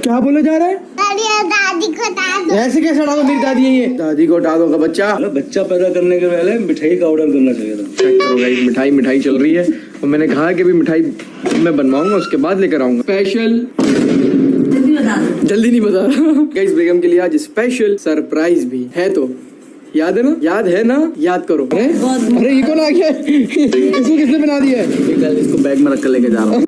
क्या बोले जा रहा है? दादी को हटा दो। ऐसे कैसे हटा दो? मेरी दादी है ये। दादी को हटा दो का बच्चा। बच्चा पैदा करने के पहले मिठाई का ऑर्डर करना चाहिए था। चेक करो गाइस, मिठाई चल रही है और मैंने कहा कि भी मिठाई मैं बनवाऊंगा उसके बाद लेकर आऊंगा। स्पेशल जल्दी नहीं बता रहा गाइस, बेगम के लिए आज स्पेशल सरप्राइज भी है। तो याद है ना? याद करो। अरे ये कौन आ गया? इसको किसने बना दिया है? इसको बैग में रख कर लेके जा रहा हूँ।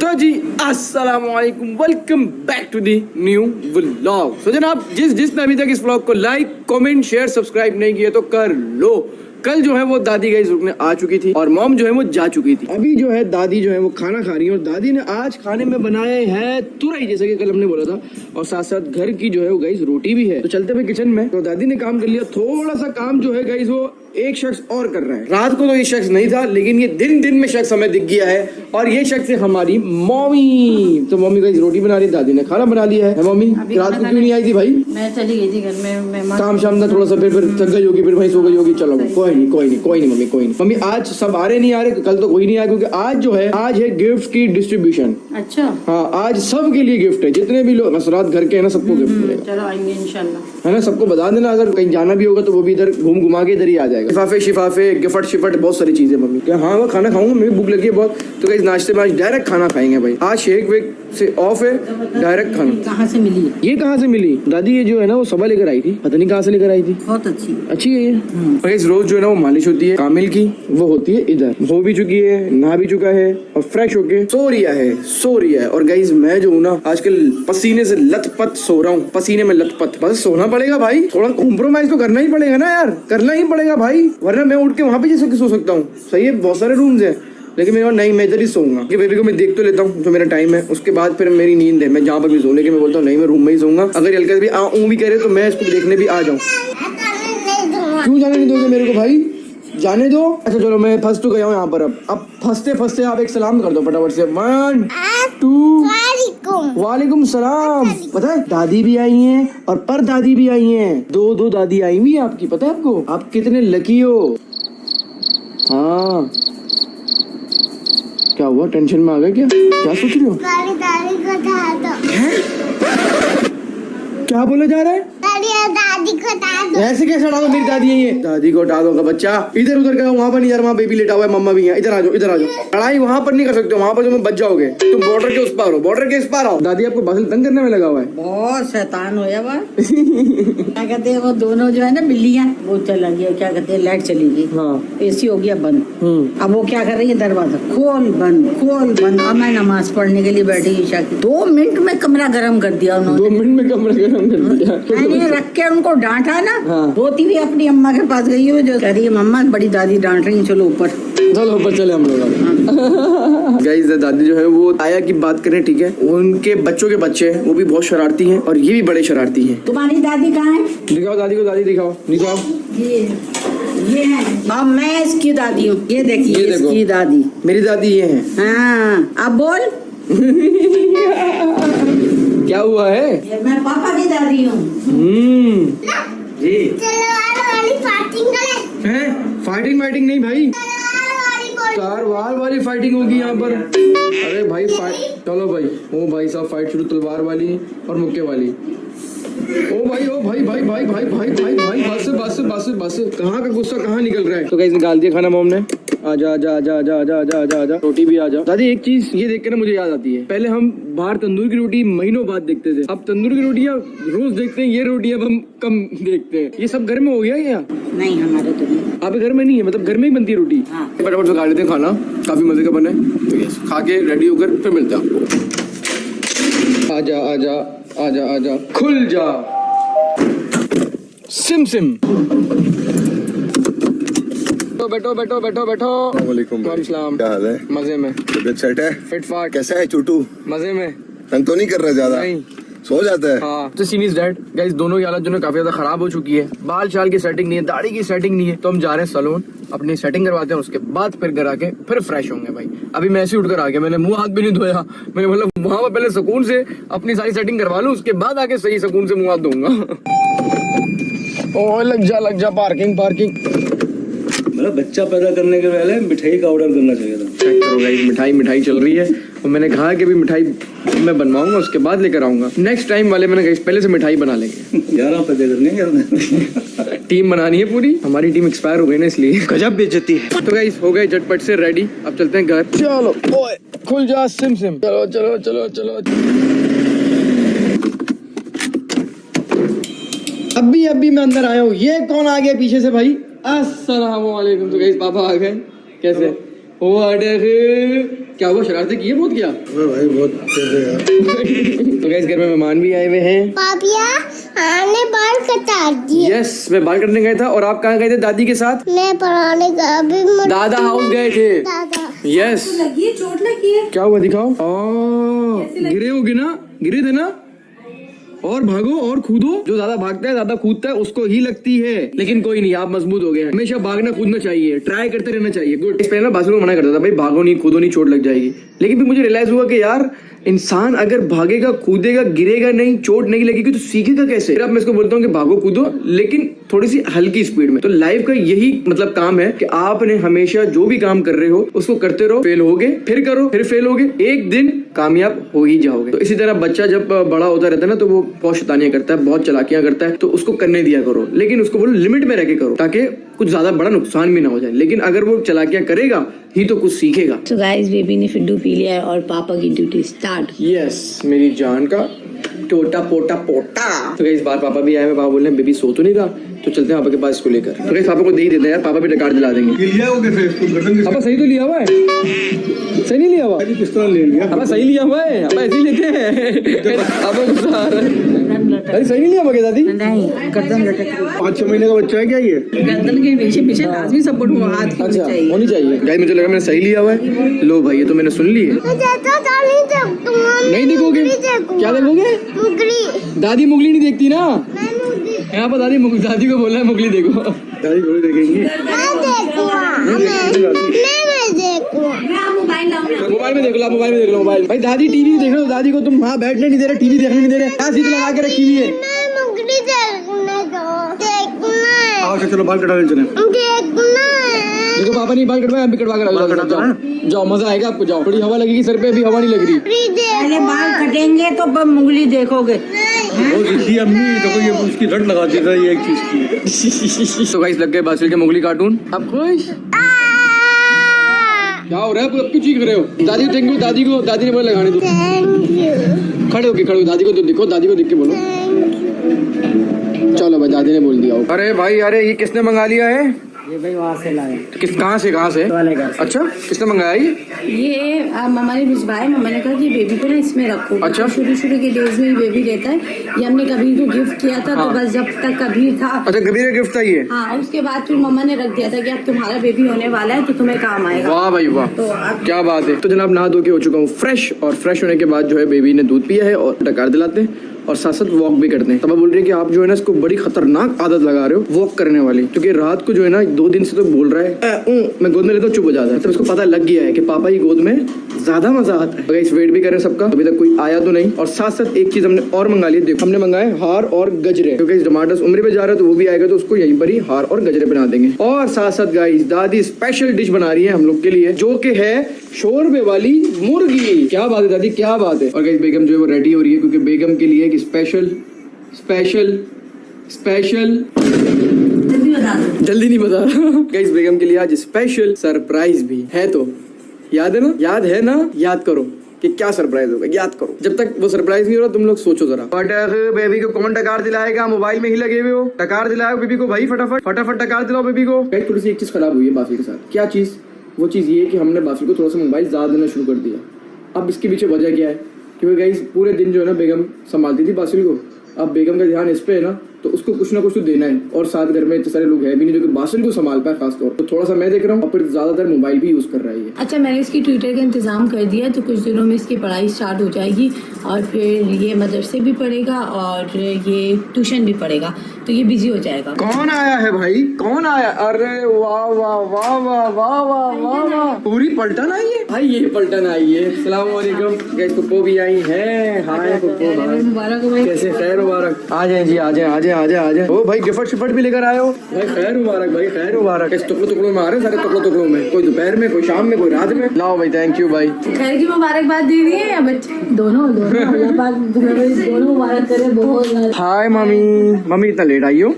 तो जी अस्सलाम वालेकुम, welcome back to the new vlog. तो जनाब जिसने अभी तक इस व्लॉग को लाइक कमेंट शेयर सब्सक्राइब नहीं किया तो कर लो। कल जो है वो दादी गाइस रुकने आ चुकी थी और मॉम जो है वो जा चुकी थी। अभी जो है दादी जो है वो खाना खा रही है और दादी ने आज खाने में बनाए हैं तुरई, जैसे कि कल हमने बोला था, और साथ साथ घर की जो है वो गाइस रोटी भी है। तो चलते हुए किचन में, तो दादी ने काम कर लिया। थोड़ा सा काम जो है गाइस वो एक शख्स और कर रहा है। रात को तो ये शख्स नहीं था, लेकिन ये दिन में शख्स हमें दिख गया है और ये शख्स है हमारी मम्मी। तो मम्मी गाइस रोटी बना रही, दादी ने खाना बना लिया है। मम्मी रात को क्यों नहीं आई थी भाई? मैं चली गई थी घर में काम शाम था थोड़ा सा, फिर थक गई होगी, फिर वहीं सो गई होगी। चलो कोई नहीं मम्मी, कोई नहीं। मम्मी आज सब आ रहे नहीं आ रहे, कल तो कोई नहीं आया क्योंकि आज जो है आज है गिफ्ट की डिस्ट्रीब्यूशन। अच्छा हाँ, आज सबके लिए गिफ्ट है, जितने भी लोग असरात घर के है ना सबको गिफ्ट मिलेगा। चलो आएंगे इंशाल्लाह, है ना? सबको बता देना, अगर कहीं जाना भी होगा तो वो भी इधर घुमा के इधर ही आ जाएगा। लिफाफे शिफाफे गिफ्ट शिफट बहुत सारी चीजें। मम्मी क्या? हाँ मैं खाना खाऊंगा, मेरी भूख लगी है बहुत। तो गाइस नाश्ते में आज डायरेक्ट खाना खाएंगे भाई। आज शेक वेक से ऑफ है, डायरेक्ट खाना। कहाँ से मिली? ये कहाँ से मिली? दादी ये जो है ना वो सबा लेकर आई थी, पता नहीं कहाँ से लेकर आई थी। बहुत अच्छी है ये। गाइस रोज जो है ना वो मालिश होती है कामिल की, वो होती है इधर। हो भी चुकी है, नहा भी चुका है और फ्रेश होके सो रिया है। और गाइस मैं जो हूँ ना आजकल पसीने से लथपथ सो रहा हूँ, पसीने में लथपथ। बस सोना पड़ेगा भाई, थोड़ा कॉम्प्रोमाइज तो करना ही पड़ेगा ना यार, करना ही पड़ेगा भाई, वरना मैं उठ के वहाँ पे जैसे सो सकता हूँ। सही है, बहुत सारे रूम्स हैं, लेकिन मेरे नहीं, मैं इधर ही सोऊंगा कि बेबी को मैं देख तो लेता हूँ जो मेरा टाइम है, उसके बाद फिर मेरी नींद है। मैं जहाँ पर भी सोने के मैं बोलता हूँ नहीं मैं रूम में ही सोऊंगा। अगर हल्का भी भी करे तो मैं इसको देखने भी आ जाऊँ। क्यों जाने नहीं दोगे मेरे को भाई? जाने दो। अच्छा चलो मैं फंस तो गया हूँ यहाँ पर। अब फंसते आप एक सलाम कर दो फटाफट से। 1 2 वालेकुम सलाम। पता है दादी भी आई हैं और पर दादी भी आई हैं, दो दादी आई हुई है आपकी। पता है आपको? आप कितने लकी हो। हाँ क्या हुआ? टेंशन में आ गए क्या सोच रही हो? दादी को हटा दो। क्या बोले जा रहा है? दादी को हटा दो। ऐसे कैसे हटा दो? मेरी दादी है ये। दादी को हटा दो का बच्चा। इधर उधर का वहाँ पर नहीं यार, वहाँ बेबी लेटा हुआ है, मम्मा भी है। इधर आ जाओ। लड़ाई वहाँ पर नहीं कर सकते, वहाँ पर जो बच जाओगे तुम। बॉर्डर के उस पार हो। दादी आपको बादल तंग करने में लगा हुआ है। बहुत शैतान हो यार। क्या कहते हैं वो दोनों जो है ना बिल्लियाँ, वो चला गया, क्या कहते हैं लाइट चली गई। हाँ एसी हो गया बंद। अब वो क्या कर रही है, दरवाजा खोल बंद। अब मैं नमाज पढ़ने के लिए बैठी ईशा की, 2 मिनट में कमरा गर्म कर दिया उन्होंने। 2 मिनट में कमरा गर्म कर दिया। मैंने रख के उनको डांटा ना। हाँ। रोती हुई अपनी अम्मा के पास गई हो, जो कह रही है मम्मा बड़ी दादी डांट रही है, चलो ऊपर चले हम लोग। गाइस दादी जो है वो आया की बात करें, ठीक है? उनके बच्चों के बच्चे हैं, वो भी बहुत शरारती हैं और ये भी बड़े शरारती हैं। तुम्हारी दादी कहाँ है? दिखाओ दादी को, दादी दिखाओ। ये है। अब मैं इसकी दादी हूँ, ये देखिए इसकी दादी। मेरी दादी ये है। हाँ अब बोल। क्या हुआ है? ये मैं पापा की दादी हूँ। जी चलो वाली फाइटिंग करें। हैं? फाइटिंग नहीं भाई, तलवार वाली फाइटिंग होगी यहाँ पर। अरे भाई चलो भाई। ओ भाई साहब फाइट शुरू, तलवार वाली और मुक्के वाली। ओ भाई बस कहाँ का गुस्सा कहाँ निकल रहा है? तो गाइस निकाल दिया खाना मॉम ने। आजा रोटी भी आ जा। दादी एक चीज ये देख के ना मुझे याद आती है, पहले हम बाहर तंदूर की रोटी महीनों बाद देखते थे, अब तंदूर की रोटियां रोज देखते हैं। ये रोटी अब हम कम देखते हैं। ये सब घर में हो गया क्या? नहीं हमारे तो नहीं। आपके घर में नहीं है? मतलब घर में ही बनती है रोटी? हाँ। फटाफट से खा लेते हैं खाना, काफी मजे का बना है। तो यस खा के रेडी होकर फिर मिलते हैं आपको। आजा खुल जा सिम। बैठो। वालेकुम सलाम। क्या हाल है? मजे में। तबीयत सेट है? फिट फाट। कैसा है चूटू? मजे में। तंग तो नहीं कर रहा ज्यादा? नहीं। सो जाता है? हाँ। तो सीन इज डेड गाइस, दोनों की हालत जो है काफी ज्यादा खराब हो चुकी है। बाल शाल की सेटिंग नहीं है, दाढ़ी की सेटिंग नहीं है, तो हम जा रहे हैं सैलून, अपनी सेटिंग करवाते हैं, उसके बाद फिर घर आके फिर फ्रेश होंगे भाई। अभी मैं ऐसे उठ कर आ गया, मैंने मुंह हाथ भी नहीं धोया। मैंने मतलब वहां पर पहले सुकून से अपनी सारी सेटिंग करवा लूं, उसके बाद आके सही सुकून से मुंह हाथ धोऊंगा। ओ लग जा पार्किंग। मतलब बच्चा पैदा करने के पहले मिठाई का ऑर्डर करना चाहिए था। चेक करो गाइस, मिठाई चल रही है और मैंने कहा कि अभी मिठाई मैं बनवाऊंगा उसके बाद लेकर आऊंगा। नेक्स्ट टाइम वाले मैंने गाइस पहले से मिठाई बना लेंगे। 11 पे दे करने टीम बनानी है पूरी, हमारी टीम एक्सपायर हो गई ना इसलिए गजब बेइज्जती है। तो गाइस हो गए झटपट से रेडी, अब चलते हैं घर। चलो ओए खुल जा सिम, चलो चलो चलो चलो। अभी मैं अंदर आया हूँ, ये कौन आ गया पीछे से भाई? अस्सलाम वालेकुम। तो गाइस पापा आ गए, कैसे हो? क्या हुआ, शरारतें की है बहुत क्या? भाई बहुत तो गाइस घर में मेहमान भी आए हुए हैं। पापिया आने बाल कटा दिए। यस, मैं बाल कटने गया था। और आप कहाँ गए थे? दादी के साथ। मैं पढ़ाने का अभी दादा हाउस गए थे। दादा यस। चोट लगी है। क्या हुआ दिखाओ। गिरे होगे ना, गिरे थे ना। और भागो और कूदो, जो ज्यादा भागता है ज्यादा कूदता है उसको ही लगती है। लेकिन कोई नहीं, आप मजबूत हो गए हैं। हमेशा भागना कूदना चाहिए, ट्राई करते रहना चाहिए। गुड। इस पहले ना बासु को मना करता था, भाई भागो नहीं कूदो नहीं, चोट लग जाएगी। लेकिन फिर मुझे रियलाइज हुआ कि यार इंसान अगर भागेगा कूदेगा गिरेगा नहीं, चोट नहीं लगेगी तो सीखेगा कैसे? फिर अब मैं इसको बोलता हूँ कि भागो कूदो लेकिन थोड़ी सी हल्की स्पीड में। तो लाइफ का यही मतलब काम है कि आपने हमेशा जो भी काम कर रहे हो उसको करते रहो। फेल होगे फिर करो, फिर फेल होगे, एक दिन कामयाब हो ही जाओगे। तो इसी तरह बच्चा जब बड़ा होता रहता है ना तो वो बहुत शैतानियां करता है, बहुत चालाकियां करता है, तो उसको करने दिया करो। लेकिन उसको बोलो लिमिट में रह के करो ताकि कुछ ज्यादा बड़ा नुकसान भी ना हो जाए। लेकिन अगर वो चालाकियां करेगा ही तो कुछ सीखेगा। तो गाइस बेबी ने फिड्डू पी लिया है और पापा की ड्यूटी स्टार्ट। यस, मेरी जान का टोटा पोटा पोटा। तो गाइस बार पापा भी आए हैं, पापा बोल रहे हैं बेबी सो तो नहीं रहा, तो चलते हैं पापा के पास इसको लेकर। तो गाइस पापा को दे ही देते हैं यार, पापा भी डकार दिला देंगे। लिया हो कैसे इसको गर्दन पापा सही तो लिया हुआ है? सही नहीं लिया हुआ? किस तरह ले लिया? पापा सही लिया हुआ है, पापा ऐसे ही लेते हैं। पापा गुस्सा आ रहा है। अरे सही नहीं लिया हुआ क्या दादी? नहीं, गर्दन लटक रही। 5-6 महीने का बच्चा है क्या ये? गर्दन के पीछे पीछे लाजमी सपोर्ट हो, हाथ की अच्छा चाहिए। होनी चाहिए। गाइस मुझे लगा मैंने सही लिया हुआ है। लो भाई ये तो मैंने सुन ली है। नहीं देखोगे? क्या देखोगे? मुगली। दादी मुगली नहीं देखती ना। मैं मुगली यहाँ पर दादी को बोल रहा है मुगली देखो। दादी थोड़ी देखेंगी। मैं देखूंगा। मोबाइल में देख लो, मोबाइल में देख लो मोबाइल। भाई दादी टीवी देख रहे हो, दादी को तुम वहाँ बैठने नहीं दे रहे, टीवी देखने नहीं दे रहे, क्या सीट लगा के रखी हुई है। मैं मुगली देखने दो। देखना है। अच्छा चलो बाल कटा ले चले। देखना है। देखो पापा नहीं बाल कटवाए, हम भी कटवा कर जाओ जाओ, मजा आएगा आपको। जाओ, थोड़ी हवा लगेगी सर पे, अभी हवा नहीं लग रही। पहले बाल कटेंगे तो उंगली देखोगे। वो जिद्दी अम्मी देखो ये उसकी रट लगाती था ये एक चीज की। तो गाइस लग गए बासिल के मुगली कार्टून। अब खुश क्या हो रहा है? अब क्यों चीख रहे हो? दादी को थैंक यू, दादी ने बोला लगाने दो। Thank you. खड़े हो दादी को तो दिखो, दादी को देख के बोलो। चलो भाई दादी ने बोल दिया। अरे भाई अरे ये किसने मंगा लिया है? ये भाई वहाँ से लाए। कहाँ से? अच्छा किसने मंगाया ये मम्मा ने भिजवाया। मम्मा ने कहा कि बेबी को ना इसमें रखो। अच्छा। शुरू के डेज में बेबी रहता है। ये हमने कबीर को गिफ्ट किया था। हाँ। तो बस जब तक कबीर था। अच्छा कबीर का गिफ्ट था ये? हाँ, उसके बाद फिर मम्मा ने रख दिया था कि अब तुम्हारा बेबी होने वाला है तो तुम्हें काम आएगा। वाह भाई वाह, तो अब क्या बात है। तो जनाब नहा धो के हो चुका हूँ फ्रेश, और फ्रेश होने के बाद जो है बेबी ने दूध पिया है और डकार दिलाते हैं और साथ साथ वॉक भी करते हैं। तब बोल रहे हैं कि आप जो है ना इसको बड़ी खतरनाक आदत लगा रहे हो वॉक करने वाली, क्योंकि रात को जो है ना 2 दिन से तो बोल रहा है मैं गोद में लेता हूँ चुप हो जाता है। तब इसको पता लग गया है कि पापा की गोद में ज्यादा मजा आता है। तो गाइस वेट भी करें सबका, अभी तक कोई आया तो नहीं। और साथ साथ एक चीज हमने और मंगा ली, देखो हमने मंगाए हार और गजरे, क्योंकि टमाटर उम्र पे जा रहा है तो वो भी आएगा तो उसको यहीं पर ही हार और गजरे बना देंगे। और साथ साथ गाइस दादी स्पेशल डिश बना रही है हम लोग के लिए, जो कि है शोरबे वाली मुर्गी। क्या बात है दादी, क्या बात है। और गाइस बेगम जो है वो रेडी हो रही है, क्योंकि बेगम के लिए एक स्पेशल जल्दी नहीं बता रहा गाइस, बेगम के लिए आज स्पेशल सरप्राइज भी है। तो याद है ना, याद करो कि क्या सरप्राइज होगा, याद करो। जब तक वो सरप्राइज नहीं हो रहा तुम लोग सोचो जरा। बेबी को कौन डकार दिलाएगा? मोबाइल में ही लगे हुए हो। डकार दिलाओ बेबी को भाई, फटाफट डकार दिलाओ बेबी को। गाइस थोड़ी सी एक चीज खराब हुई है बासिल के साथ। क्या चीज? वो चीज ये कि हमने बासिल को थोड़ा सा मोबाइल ज्यादा देना शुरू कर दिया। अब इसके पीछे वजह क्या है? क्योंकि गाइस पूरे दिन जो है ना बेगम संभालती थी बासिल को, अब बेगम का ध्यान इस पे है ना, तो उसको कुछ ना कुछ तो देना है। और साथ घर में इतने सारे लोग हैं भी नहीं जो कि बासिल को संभाल पाए खास तौर, तो थोड़ा सा मैं देख रहा हूँ और फिर ज्यादातर मोबाइल भी यूज कर रहा है। अच्छा, मैंने इसकी ट्विटर का इंतजाम कर दिया, तो कुछ दिनों में इसकी पढ़ाई स्टार्ट हो जाएगी और फिर ये मदरसे भी पढ़ेगा और ये ट्यूशन भी पढ़ेगा, तो ये बिजी हो जाएगा। कौन आया है भाई? कौन आया? अरे वाह वाह वाह वाह वाह वाह वाह वाह, पूरी पलटन आई है भाई, ये पलटन आई है। अस्सलाम वालेकुम गाइस, पप्पो भी आई है। हाय पप्पो, मुबारक हो भाई। कैसे? खैर मुबारक। आ जाए जी, आ जाए आजा आजा आजा। ओ भाई गिफ्ट शिफ्ट भी लेकर आए हो भाई, खैर मुबारक भाई, खैर मुबारक। इस टुकड़ों टुकड़ों में आ रहे हैं, सारे टुकड़ों टुकड़ों में, कोई दोपहर में, कोई शाम में, कोई रात में। लाओ भाई, थैंक यू भाई। खैर की मुबारकबाद दे रही है या बच्चे दोनों दोनों अल्लाह पाक दोनों मुबारक करे बहुत ज्यादा। हाय मम्मी। मम्मी इतना लेट आई हो?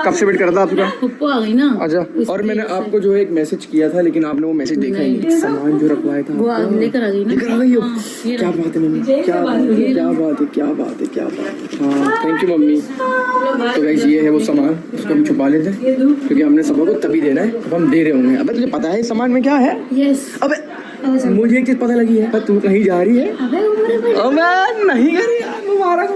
कब से वेट कर रहा था आपका? पप्पू आ गई ना। अच्छा, और मैंने आपको जो है एक मैसेज किया था, लेकिन आपने वो मैसेज देखा ही नहीं। सामान जो रखवाया था वो लेकर आ गई ना। लेकर आ गई हो? ये क्या बात है मम्मी, क्या बात है, क्या बात है, क्या बात है, क्या बात है। हाँ थैंक यू मम्मी। तो गाइस ये है वो सामान, उसको हम छुपा लेते हैं क्योंकि हमने सबको तभी देना है, अब हम दे रहे होंगे। अबे तुझे पता है इस सामान में क्या है? यस। अबे मुझे एक चीज पता लगी है, तू कहीं जा रही है? अबे उम्र में मैं नहीं कर रही यार, मुबारक हो,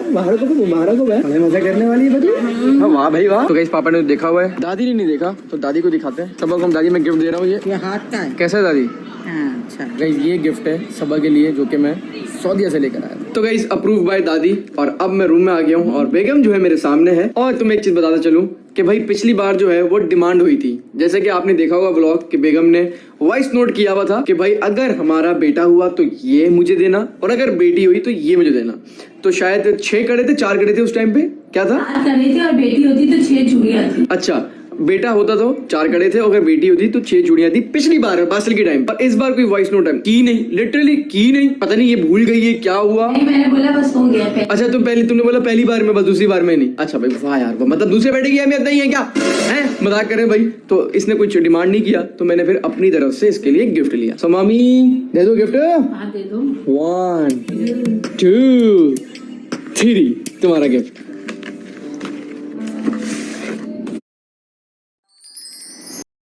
मुबारक हो, मुबारक हो। बड़े मजा करने वाली है बतू। हाँ वाह भाई वाह। तो गाइस पापा ने देखा हुआ है, दादी ने नहीं देखा, तो दादी को दिखाते हैं। सबको हम दादी में गिफ्ट दे रहा हूँ। ये हाथ का है। कैसा है दादी? हाँ, अच्छा। गाइस ये गिफ्ट है सबा के लिए, जो कि मैं सऊदीया से लेकर आया था। तो गाइस अप्रूव बाय दादी। और अब मैं रूम में आ गया हूँ और बेगम जो है मेरे सामने है। और तुम्हें एक चीज बताता चलूं कि भाई पिछली बार जो है वो डिमांड हुई थी, जैसे कि आपने देखा होगा व्लॉग कि बेगम ने वॉइस नोट किया हुआ था कि भाई अगर हमारा बेटा हुआ तो ये मुझे देना, और अगर बेटी हुई तो ये मुझे देना। तो शायद 6 कड़े थे, 4 कड़े थे उस टाइम पे, क्या था? 4 कड़े थे और बेटी होती तो 6 चूड़ियां थी। अच्छा, बेटा होता तो 4 कड़े थे, अगर बेटी होती तो 6 चूड़ियां थी पिछली बार बासिल के टाइम पर। इस बार कोई वॉइस नोट की नहीं, लिटरली की नहीं। पता नहीं ये भूल गई है, क्या हुआ? नहीं मैंने बोला बस हो गया। अच्छा तुमने बोला पहली बार में, बस दूसरी बार में नहीं। अच्छा भाई वाह यार, वो मतलब दूसरे बेटे की अहमियत नहीं है क्या? है मजाक करें भाई। तो इसने कुछ डिमांड नहीं किया, तो मैंने फिर अपनी तरफ से इसके लिए गिफ्ट लिया। सो मामी दे दो गिफ्ट। हाँ दे दो। 1 2 3 तुम्हारा गिफ्ट।